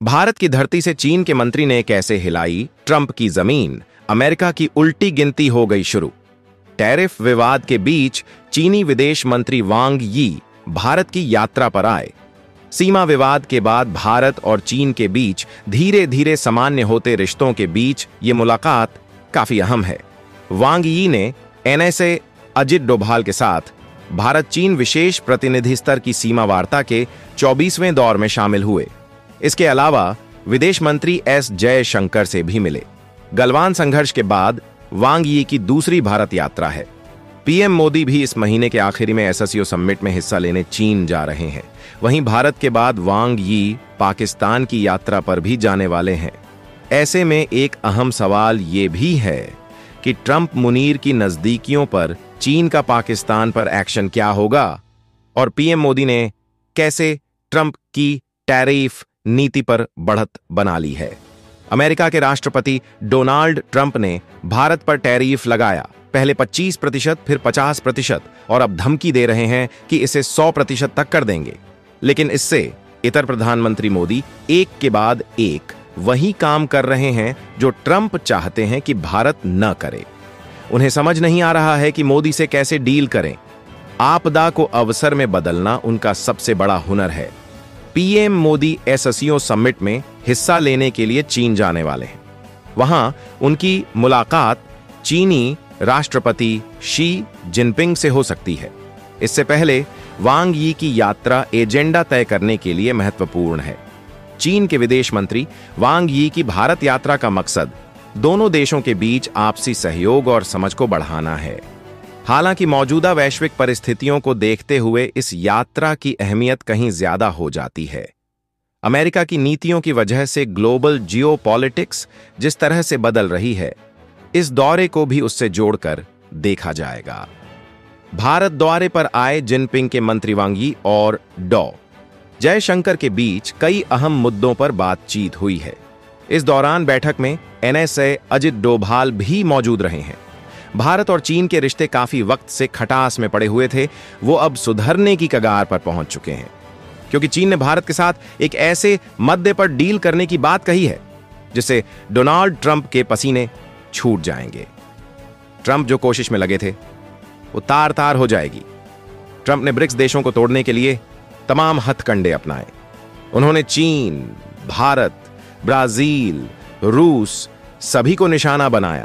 भारत की धरती से चीन के मंत्री ने कैसे हिलाई ट्रंप की जमीन, अमेरिका की उल्टी गिनती हो गई शुरू। टैरिफ विवाद के बीच चीनी विदेश मंत्री वांग यी भारत की यात्रा पर आए। सीमा विवाद के बाद भारत और चीन के बीच धीरे धीरे सामान्य होते रिश्तों के बीच ये मुलाकात काफी अहम है। वांग यी ने एनएसए अजित डोभाल के साथ भारत चीन विशेष प्रतिनिधि स्तर की सीमा वार्ता के 24वें दौर में शामिल हुए। इसके अलावा विदेश मंत्री एस जयशंकर से भी मिले। गलवान संघर्ष के बाद वांग यी की दूसरी भारत यात्रा है। पीएम मोदी भी इस महीने के आखिरी में एससीओ समिट में हिस्सा लेने चीन जा रहे हैं। वहीं भारत के बाद वांग यी पाकिस्तान की यात्रा पर भी जाने वाले हैं। ऐसे में एक अहम सवाल ये भी है कि ट्रंप मुनीर की नजदीकियों पर चीन का पाकिस्तान पर एक्शन क्या होगा और पीएम मोदी ने कैसे ट्रंप की टैरिफ नीति पर बढ़त बना ली है। अमेरिका के राष्ट्रपति डोनाल्ड ट्रंप ने भारत पर टैरिफ लगाया, पहले 25%, फिर 50% और अब धमकी दे रहे हैं कि इसे 100% तक कर देंगे। लेकिन इससे इतर प्रधानमंत्री मोदी एक के बाद एक वही काम कर रहे हैं जो ट्रंप चाहते हैं कि भारत न करे। उन्हें समझ नहीं आ रहा है कि मोदी से कैसे डील करें। आपदा को अवसर में बदलना उनका सबसे बड़ा हुनर है। पीएम मोदी एससीओ समिट में हिस्सा लेने के लिए चीन जाने वाले हैं। वहां उनकी मुलाकात चीनी राष्ट्रपति शी जिनपिंग से हो सकती है। इससे पहले वांग यी की यात्रा एजेंडा तय करने के लिए महत्वपूर्ण है। चीन के विदेश मंत्री वांग यी की भारत यात्रा का मकसद दोनों देशों के बीच आपसी सहयोग और समझ को बढ़ाना है। हालांकि मौजूदा वैश्विक परिस्थितियों को देखते हुए इस यात्रा की अहमियत कहीं ज्यादा हो जाती है। अमेरिका की नीतियों की वजह से ग्लोबल जियोपॉलिटिक्स जिस तरह से बदल रही है, इस दौरे को भी उससे जोड़कर देखा जाएगा। भारत दौरे पर आए जिनपिंग के मंत्री वांग यी और डॉ जयशंकर के बीच कई अहम मुद्दों पर बातचीत हुई है। इस दौरान बैठक में एनएसए अजित डोभाल भी मौजूद रहे हैं। भारत और चीन के रिश्ते काफी वक्त से खटास में पड़े हुए थे, वो अब सुधरने की कगार पर पहुंच चुके हैं, क्योंकि चीन ने भारत के साथ एक ऐसे मुद्दे पर डील करने की बात कही है जिससे डोनाल्ड ट्रंप के पसीने छूट जाएंगे। ट्रंप जो कोशिश में लगे थे वो तार तार हो जाएगी। ट्रंप ने ब्रिक्स देशों को तोड़ने के लिए तमाम हथकंडे अपनाए। उन्होंने चीन, भारत, ब्राजील, रूस सभी को निशाना बनाया।